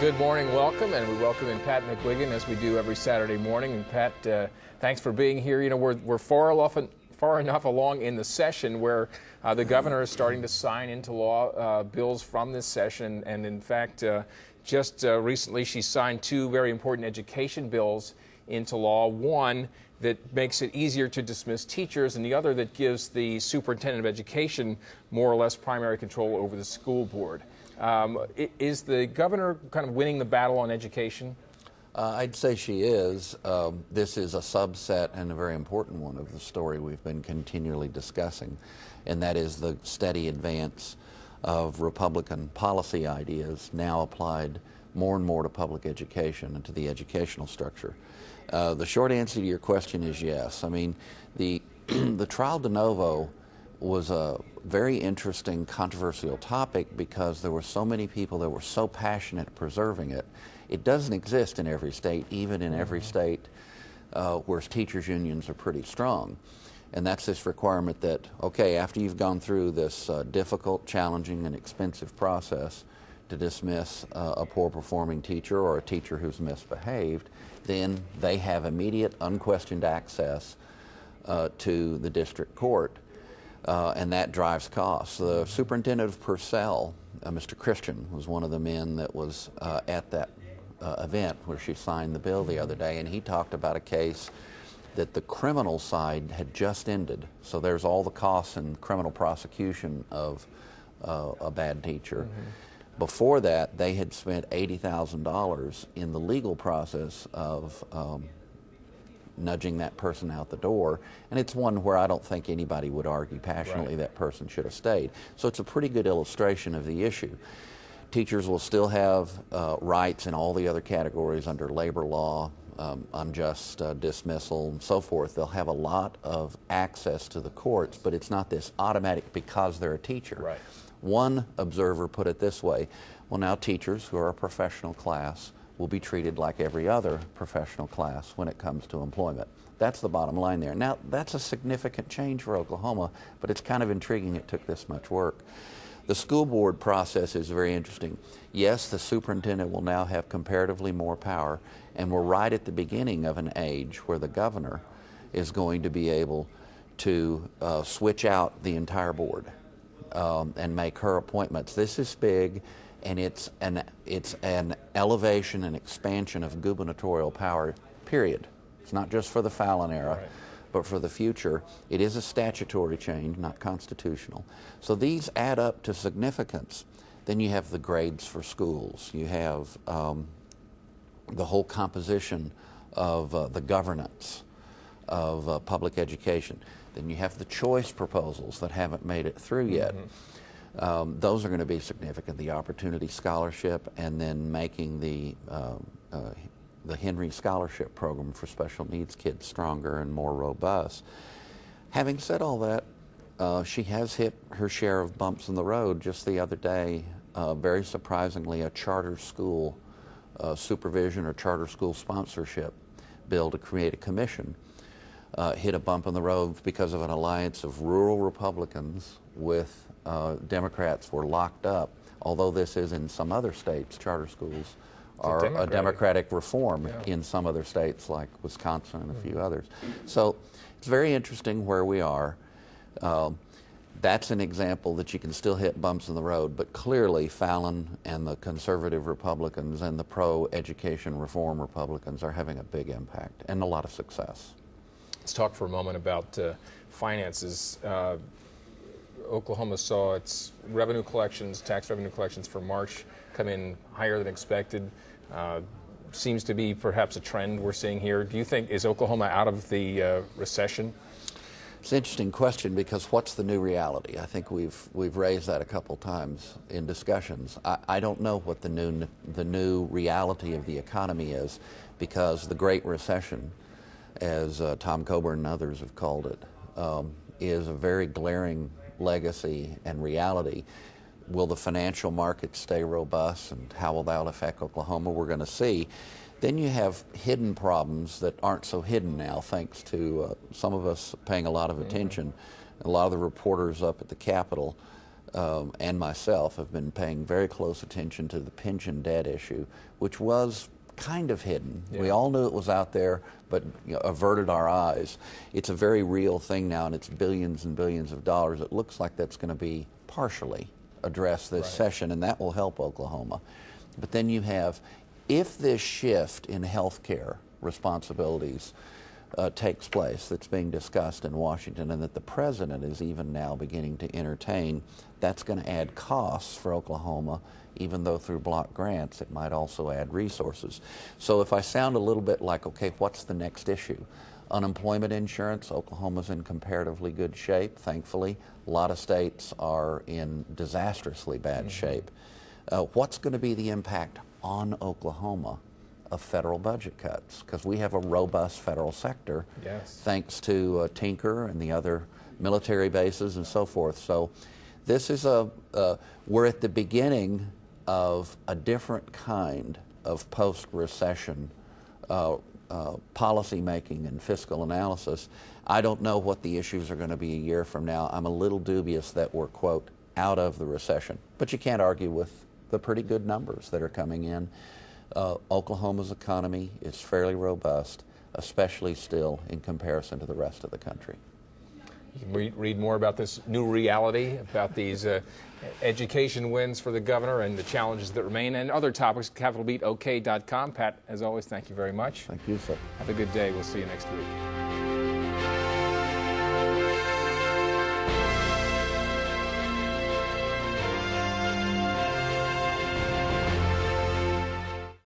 Good morning, welcome, and we welcome in Pat McGuigan as we do every Saturday morning. And Pat, thanks for being here. You know, we're far enough along in the session where the governor is starting to sign into law bills from this session, and in fact, just recently she signed two very important education bills into law. One that makes it easier to dismiss teachers, and the other that gives the superintendent of education more or less primary control over the school board. Is the governor kind of winning the battle on education? I'd say she is. This is a subset and a very important one of the story we've been continually discussing, and that is the steady advance of Republican policy ideas now applied more and more to public education and to the educational structure. The short answer to your question is yes. I mean, the trial de novo was a very interesting, controversial topic because there were so many people that were so passionate preserving it. It doesn't exist in every state, even in every state where teachers' unions are pretty strong. And that's this requirement that, okay, after you've gone through this difficult, challenging, and expensive process to dismiss a poor-performing teacher or a teacher who's misbehaved, then they have immediate, unquestioned access to the district court. And that drives costs. The superintendent of Purcell, Mr. Christian, was one of the men that was at that event where she signed the bill the other day, and he talked about a case that the criminal side had just ended. So there's all the costs and criminal prosecution of a bad teacher. Before that, they had spent $80,000 in the legal process of nudging that person out the door, and it's one where I don't think anybody would argue passionately that person should have stayed. So it's a pretty good illustration of the issue. Teachers will still have rights in all the other categories under labor law, unjust dismissal, and so forth. They'll have a lot of access to the courts, but it's not this automatic because they're a teacher. Right. One observer put it this way: well, now teachers who are a professional class will be treated like every other professional class when it comes to employment. That's the bottom line there. Now, that's a significant change for Oklahoma, but it's kind of intriguing it took this much work. The school board process is very interesting. Yes, the superintendent will now have comparatively more power, and we're right at the beginning of an age where the governor is going to be able to switch out the entire board and make her appointments. This is big. And it's an elevation and expansion of gubernatorial power, period. It's not just for the Fallon era, but for the future. It is a statutory change, not constitutional. So these add up to significance. Then you have the grades for schools. You have the whole composition of the governance of public education. Then you have the choice proposals that haven't made it through yet. Those are going to be significant, the Opportunity Scholarship, and then making the Henry Scholarship Program for special needs kids stronger and more robust. Having said all that, she has hit her share of bumps in the road. Just the other day, very surprisingly, a charter school supervision or charter school sponsorship bill to create a commission hit a bump in the road because of an alliance of rural Republicans with Democrats were locked up. Although this is in some other states, charter schools are a Democratic reform in some other states like Wisconsin and a few others. So it's very interesting where we are. That's an example that you can still hit bumps in the road, but clearly Fallon and the conservative Republicans and the pro-education reform Republicans are having a big impact and a lot of success. Let's talk for a moment about finances. Oklahoma saw its revenue collections, tax revenue collections for March come in higher than expected. Seems to be perhaps a trend we're seeing here. Do you think, is Oklahoma out of the recession? It's an interesting question because what's the new reality? I think we've raised that a couple times in discussions. I don't know what the new reality of the economy is, because the Great Recession, as Tom Coburn and others have called it, is a very glaring legacy and reality. Will the financial markets stay robust, and how will that affect Oklahoma? We're going to see. Then you have hidden problems that aren't so hidden now, thanks to some of us paying a lot of attention. A lot of the reporters up at the Capitol and myself have been paying very close attention to the pension debt issue, which was kind of hidden. Yeah. We all knew it was out there, but averted our eyes. It's a very real thing now, and it's billions and billions of dollars. It looks like that's going to be partially addressed this session, and that will help Oklahoma. But then you have, if this shift in health care responsibilities takes place that's being discussed in Washington and that the president is even now beginning to entertain, that's going to add costs for Oklahoma, even though through block grants it might also add resources. So if I sound a little bit like, okay, what's the next issue? Unemployment insurance, Oklahoma's in comparatively good shape, thankfully. A lot of states are in disastrously bad shape. What's going to be the impact on Oklahoma of federal budget cuts? Because we have a robust federal sector, thanks to Tinker and the other military bases and so forth. So this is we're at the beginning of a different kind of post-recession policy making and fiscal analysis. I don't know what the issues are going to be a year from now. I'm a little dubious that we're, quote, out of the recession. But you can't argue with the pretty good numbers that are coming in. Oklahoma's economy is fairly robust, especially still in comparison to the rest of the country. You can read more about this new reality, about these education wins for the governor and the challenges that remain, and other topics at CapitolBeatOK.com. Pat, as always, thank you very much. Thank you, sir. Have a good day. We'll see you next week.